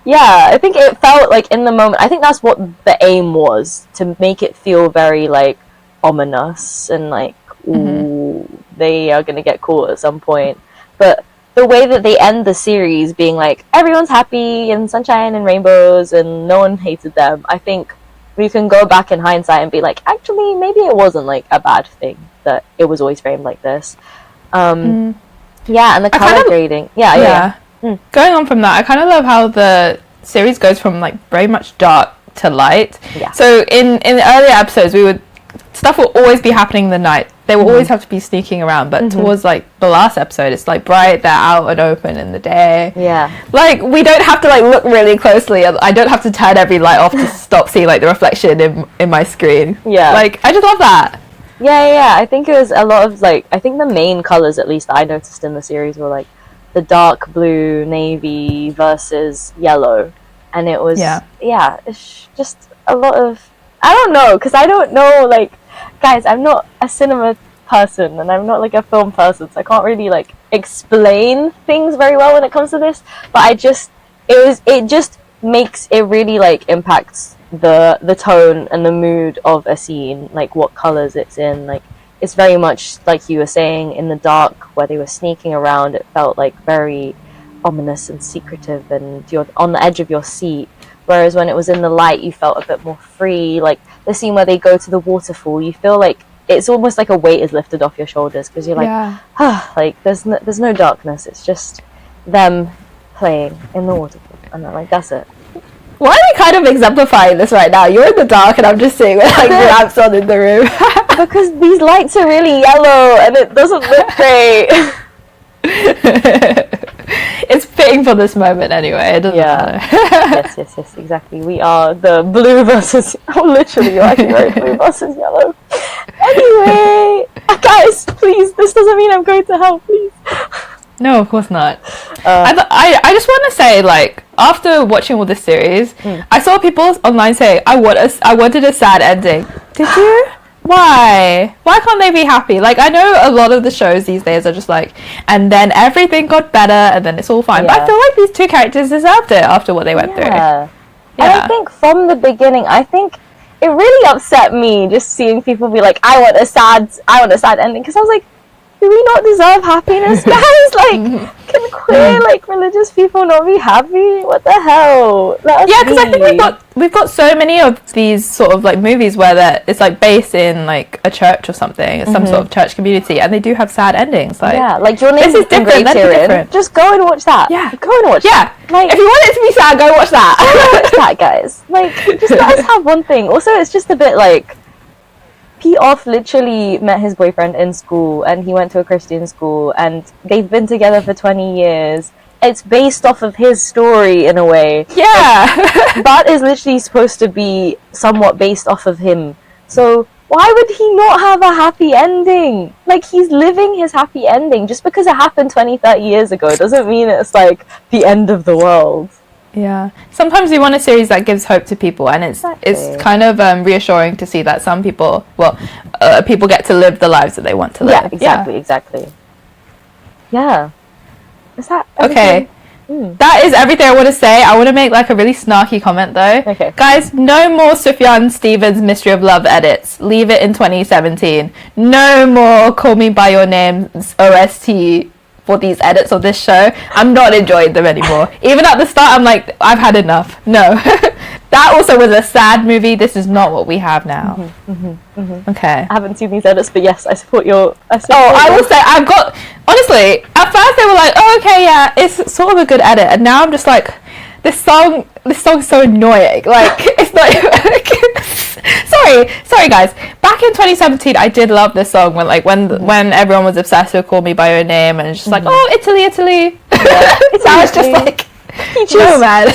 Yeah, I think it felt like in the moment, I think that's what the aim was, to make it feel very like ominous and like, ooh, they are going to get caught at some point. But the way that they end the series being like, everyone's happy and sunshine and rainbows and no one hated them, I think we can go back in hindsight and be like, actually, maybe it wasn't like a bad thing that it was always framed like this. Yeah, and the color grading. Yeah. Going on from that, I kind of love how the series goes from like very much dark to light. Yeah. So in the earlier episodes, stuff will always be happening in the night. They will always have to be sneaking around. But towards like the last episode, it's like bright. They're out and open in the day. Yeah. Like we don't have to like look really closely. I don't have to turn every light off to stop seeing like the reflection in my screen. Yeah. Like I just love that. Yeah. I think it was a lot of like, I think the main colors, at least I noticed in the series, were like the dark blue, navy versus yellow. And it was, it's just a lot of, I don't know, because I don't know, like, guys, I'm not a cinema person, and I'm not, like, a film person, so I can't really, like, explain things very well when it comes to this, but it just makes, it really, like, impacts the tone and the mood of a scene, like, what colors it's in, like, it's very much, like you were saying, in the dark, where they were sneaking around, it felt, like, very ominous and secretive, and you're on the edge of your seat, whereas when it was in the light you felt a bit more free. Like the scene where they go to the waterfall, you feel like it's almost like a weight is lifted off your shoulders, because you're like like there's no darkness, it's just them playing in the waterfall, and I'm like, that's it. Why are we kind of exemplifying this right now? You're in the dark and I'm just sitting with like lamps on in the room. Because these lights are really yellow and it doesn't look great. It's fitting for this moment anyway. It doesn't matter. yes, exactly. We are the blue versus literally you're actually right, blue versus yellow. Anyway, guys, please, this doesn't mean I'm going to hell, please. No, of course not. I just want to say, like, after watching all this series, I saw people online say, I wanted a sad ending. Did you? Why can't they be happy? Like, I know a lot of the shows these days are just like, and then everything got better and then it's all fine. But I feel like these two characters deserved it after what they went through. And I think from the beginning, I think it really upset me just seeing people be like, I want a sad ending, because I was like, do we not deserve happiness, guys? Like, can queer, like, religious people not be happy? What the hell? Because I think we've got so many of these sort of like movies where it's like based in like a church or something, some sort of church community, and they do have sad endings. Like, like Your Name is different. Just go and watch that. Yeah, go and watch. Yeah, like if you want it to be sad, go watch that. Go watch that, guys. Like, just let us have one thing. Also, it's just a bit like, Pete Off literally met his boyfriend in school, and he went to a Christian school, and they've been together for 20 years. It's based off of his story in a way. Yeah. Like, Bart is literally supposed to be somewhat based off of him. So why would he not have a happy ending? Like, he's living his happy ending. Just because it happened 20, 30 years ago doesn't mean it's like the end of the world. Yeah, sometimes you want a series that gives hope to people, and it's kind of reassuring to see that some people, people get to live the lives that they want to live. Yeah, exactly. Yeah. Is that everything? Okay? That is everything I want to say. I want to make like a really snarky comment though. Okay. Guys, no more Sufjan Stevens Mystery of Love edits. Leave it in 2017. No more Call Me By Your Name OST for these edits of this show. I'm not enjoying them anymore. Even at the start, I'm like, I've had enough. No. That also was a sad movie. This is not what we have now. Okay. I haven't seen these edits, but yes, I support I will say, I've got, honestly, at first they were like, oh, okay, yeah, it's sort of a good edit. And now I'm just like, this song's so annoying. Like, it's not sorry guys. Back in 2017, I did love this song when everyone was obsessed with Call Me By Your Name, and it's just like, oh, Italy. Yeah, now it's just like, no, man.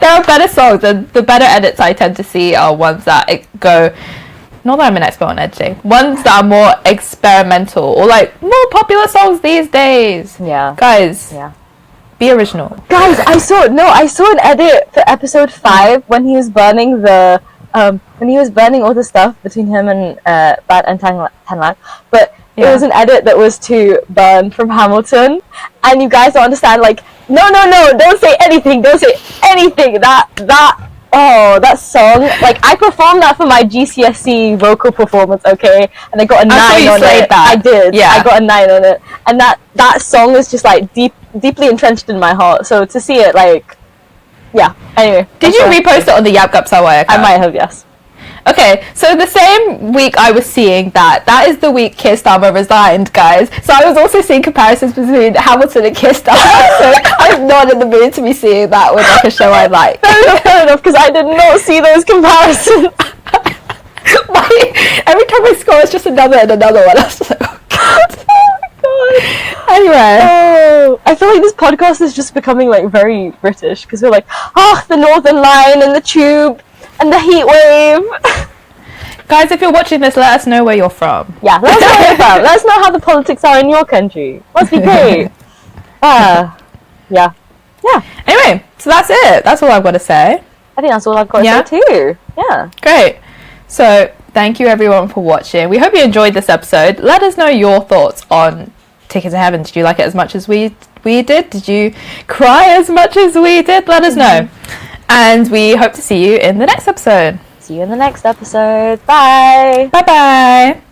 There are better songs, and the better edits I tend to see are ones that go, not that I'm an expert on editing, ones that are more experimental, or like more popular songs these days. Yeah. Guys. Yeah. Be original. Guys, I saw an edit for episode 5 when he was burning all the stuff between him and Bat and Tanlak, but it was an edit that was to Burn from Hamilton, and you guys don't understand, like, no, don't say anything, that song, like, I performed that for my GCSE vocal performance, okay, and I got a 9 on it. I did. Yeah. I got a 9 on it, and that song is just like deeply entrenched in my heart, so to see it, like, yeah, anyway. Did you repost it on the Yap Gap Sawaya account? I might have, yes. Okay, so the same week I was seeing that is the week Keir Starmer resigned, guys. So I was also seeing comparisons between Hamilton and Keir Starmer. So I'm not in the mood to be seeing that with like a show I like. Fair enough, because I did not see those comparisons. Every time I scroll, it's just another and another one. I was like, oh god. Anyway. Oh, I feel like this podcast is just becoming like very British because we're like, the Northern Line and the tube and the heat wave. Guys, if you're watching this, let us know where you're from. Yeah, let us know where you're from. Let us know how the politics are in your country. Must be great. Yeah. Anyway, so that's it. That's all I've got to say. I think that's all I've got to say too. Yeah. Great. So thank you everyone for watching. We hope you enjoyed this episode. Let us know your thoughts on Ticket to Heaven. Did you like it as much as we did? Did you cry as much as we did? Let us know. And we hope to see you in the next episode. See you in the next episode. Bye. Bye bye.